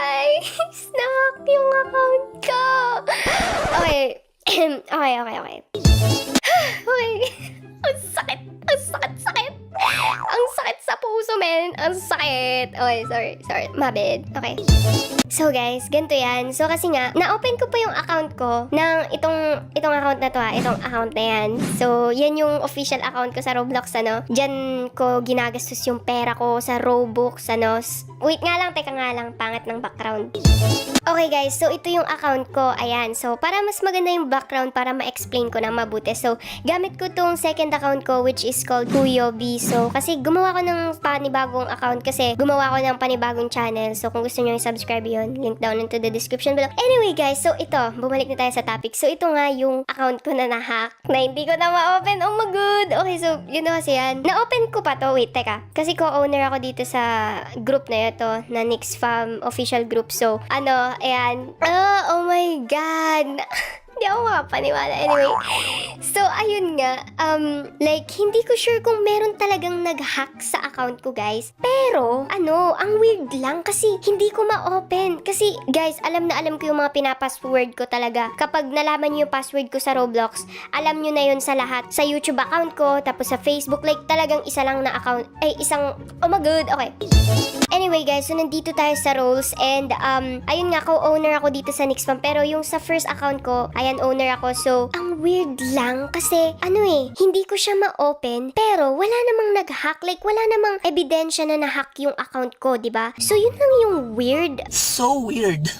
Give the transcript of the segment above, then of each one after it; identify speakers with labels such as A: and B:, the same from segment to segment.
A: guys! Nahack yung account ko! Okay. Okay. Okay. Ang sakit! Ang sakit! Ang sakit sa puso, men! Ang sakit! Okay, sorry. My bad. Okay. So guys, ganito yan. So kasi nga, na-open ko pa yung account ko ng itong account na to itong account na yan. So, yan yung official account ko sa Roblox, ano. Diyan ko ginagastos yung pera ko sa Robux, ano. Wait nga lang, teka nga lang, pangat ng background. Okay guys, so ito yung account ko. Ayan, so para mas maganda yung background, para ma-explain ko na mabuti. So, gamit ko tong second account ko which is called Kuyobi. So, kasi gumawa ko ng panibagong account kasi gumawa ko ng panibagong channel. So, kung gusto nyo i-subscribe yun, link down into the description below. Anyway guys, so ito, bumalik na tayo sa topic. So, ito nga yung account ko na na-hack na hindi ko na ma-open. Oh my god! Okay, so, yun na kasi yan. Na-open ko pa to. Wait, teka. Kasi co-owner ako dito sa group na ito, na Nix Fam official group. So, ano, ayan. Oh my god! Hindi ako makapaniwala. Anyway, so, ayun nga. Like, hindi ko sure kung meron talagang nag-hack sa account ko, guys. Pero, ano, ang weird lang kasi hindi ko ma-open. Kasi, guys, alam na alam ko yung mga pinapassword ko talaga. Kapag nalaman nyo yung password ko sa Roblox, alam nyo na yun sa lahat. Sa YouTube account ko, tapos sa Facebook, like, talagang isa lang na account. Ay, isang, oh my god, okay. Anyway, guys, so nandito tayo sa roles and, ayun nga, co-owner ako dito sa Nix Fam. Pero yung sa first account ko, ayan, owner ako. So, ang weird lang kasi, hindi ko siya ma-open, pero wala namang nag-hack. Like, wala namang ebidensya na na-hack yung account ko, diba? So, yun lang yung weird.
B: So weird.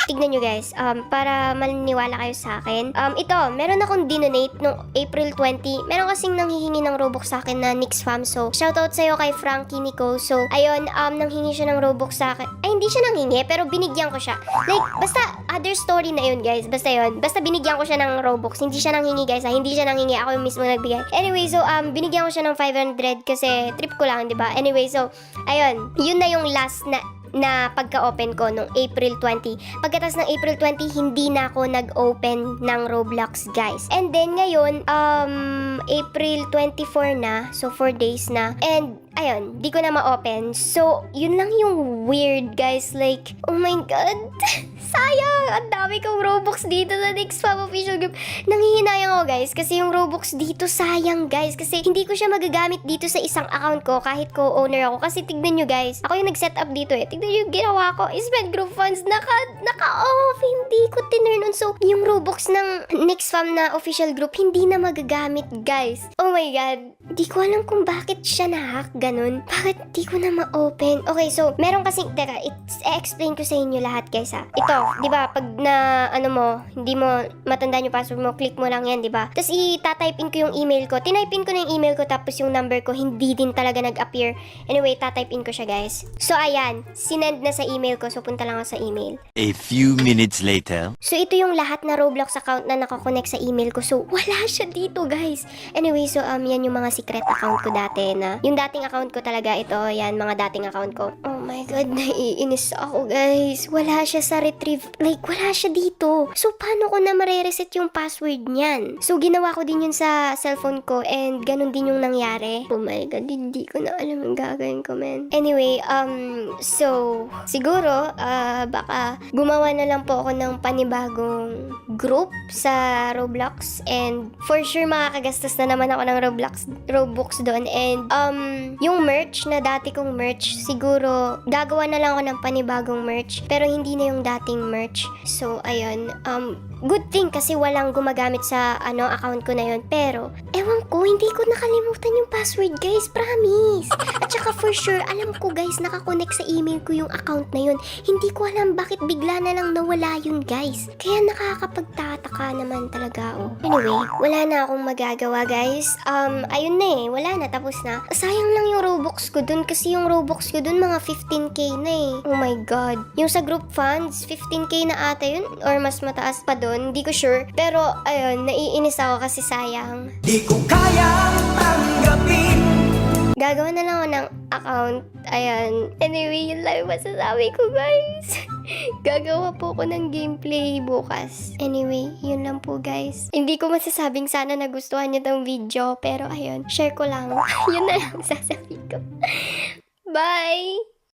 A: Tignan nyo guys, para maniniwala kayo sa akin. Ito, meron akong dinonate nung April 20. Meron kasing nanghihingi ng Robux sa akin na Nix Fam. So, shoutout sa'yo kay Frankie Nico. So, ayun, nanghingi siya ng Robux sa akin. Ay, hindi siya nanghingi, pero binigyan ko siya. Like, basta, other story na yun guys. Basta yun. Basta binigyan ko siya ng Robux. Hindi siya nanghingi guys, Hindi siya nanghingi. Ako yung mismo nagbigay. Anyway, so, binigyan ko siya ng 500 kasi trip ko lang, diba? Anyway, so, ayun. Yun na yung last na pagka-open ko nung April 20. Pagkatapos ng April 20, hindi na ako nag-open ng Roblox, guys. And then ngayon, April 24 na. So, 4 days na. And, ayun, di ko na ma-open. So, yun lang yung weird, guys. Like, oh my god. Sayang! Ang dami kong Robux dito sa Nix Fam official group. Nanghihinayang ako, guys. Kasi yung Robux dito, sayang, guys. Kasi hindi ko siya magagamit dito sa isang account ko kahit co-owner ako. Kasi tignan nyo, guys. Ako yung nag-set up dito Tignan nyo yung ginawa ko. I-spend group funds. Naka-off. Hindi ko tinurn on. So, yung Robux ng Nix Fam na official group, hindi na magagamit, guys. Oh my god. Di ko alam kung bakit siya na-hack. Ganun. Bakit di ko na ma-open? Okay, so, meron kasing, teka, i-explain ko sa inyo lahat, guys, ha. Ito, di ba, pag na, hindi mo matandaan yung password mo, click mo lang yan, di ba? Tapos, i-type-in ko yung email ko. Tinype-in ko na yung email ko, tapos yung number ko, hindi din talaga nag-appear. Anyway, type-in ko siya, guys. So, ayan, sinend na sa email ko, so punta lang ako sa email.
B: A few minutes later.
A: So, ito yung lahat na Roblox account na nakakonect sa email ko. So, wala siya dito, guys. Anyway, so, yan yung mga secret account ko dati na, yung dating account ko talaga, ito, yan, mga dating account ko. Oh my god, naiinis ako, guys. Wala siya sa retrieve. Like, wala siya dito. So, paano ko na mare-reset yung password niyan? So, ginawa ko din yun sa cellphone ko and ganun din yung nangyari. Oh my god, hindi ko na alam ang gagawin ko, man. Anyway, so, siguro, baka gumawa na lang po ako ng panibagong group sa Roblox and for sure makakagastos na naman ako ng Robux doon and yung merch na dati kong merch, siguro gagawa na lang ako ng panibagong merch pero hindi na yung dating merch. So, ayun, good thing kasi walang gumagamit sa account ko na yun. Pero, ewan ko, hindi ko nakalimutan yung password, guys. Promise. At saka for sure, alam ko, guys, nakakonect sa email ko yung account na yun. Hindi ko alam bakit bigla na lang nawala yun, guys. Kaya nakakapagtataka naman talaga, oh. Anyway, wala na akong magagawa, guys. Ayun na wala na, tapos na. Sayang lang yung Robux ko dun kasi yung Robux ko dun mga 15k na Oh my god. Yung sa group funds, 15k na ata yun or mas mataas pa dun. Hindi ko sure. Pero, ayun, naiinis ako kasi sayang.
C: Di ko kayang tanggapin.
A: Gagawa na lang ako ng account. Ayan. Anyway, yun lang yung masasabi ko, guys. Gagawa po ako ng gameplay bukas. Anyway, yun lang po, guys. Hindi ko masasabing sana nagustuhan niyo tong video. Pero, ayun, share ko lang. Yun na lang sasabihin ko. Bye!